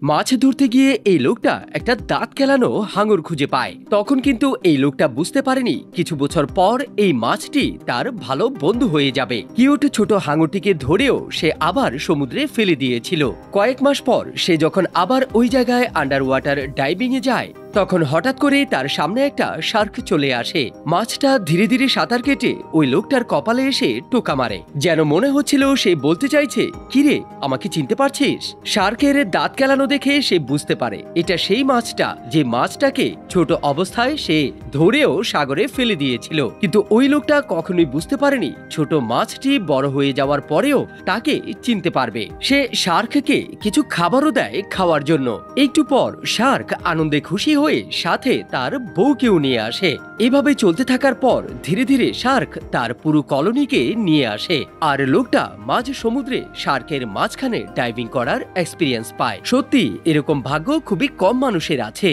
মাছ ধরতে গিয়ে এই লোকটা একটা দাঁত কেলানো হাঙর খুঁজে পায়। তখন কিন্তু এই লোকটা বুঝতে পারেনি কিছু বছর পর এই মাছটি তার ভালো বন্ধু হয়ে যাবে। কিউট ছোট হাঙরটিকে ধরেও সে আবার সমুদ্রে ফেলে দিয়েছিল। কয়েক মাস পর সে যখন আবার ওই জায়গায় আন্ডার ওয়াটার ডাইভিং এ যায়, তখন হঠাৎ করে তার সামনে একটা শার্ক চলে আসে। মাছটা ধীরে ধীরে সাঁতার কেটে ওই লোকটার কপালে এসে টোকা মারে, যেন মনে হচ্ছিল সে বলতে চাইছে, কিরে আমাকে চিনতে পারছিস? শার্কের দাঁত কেলানো দেখে সে বুঝতে পারে এটা সেই মাছটা যে মাছটাকে ছোট অবস্থায় সে ধরেও সাগরে ফেলে দিয়েছিল। কিন্তু ওই লোকটা কখনোই বুঝতে পারেনি ছোট মাছটি বড় হয়ে যাওয়ার পরেও তাকে চিনতে পারবে। সে শার্ককে কিছু খাবারও দেয় খাওয়ার জন্য। একটু পর শার্ক আনন্দে খুশি হয়ে সাথে তার বউকেও নিয়ে আসে। এভাবে চলতে থাকার পর ধীরে ধীরে শার্ক তার পুরো কলোনিকে নিয়ে আসে, আর লোকটা মাঝ সমুদ্রে শার্কের মাঝখানে ডাইভিং করার এক্সপিরিয়েন্স পায়। সত্যি এরকম ভাগ্য খুবই কম মানুষের আছে।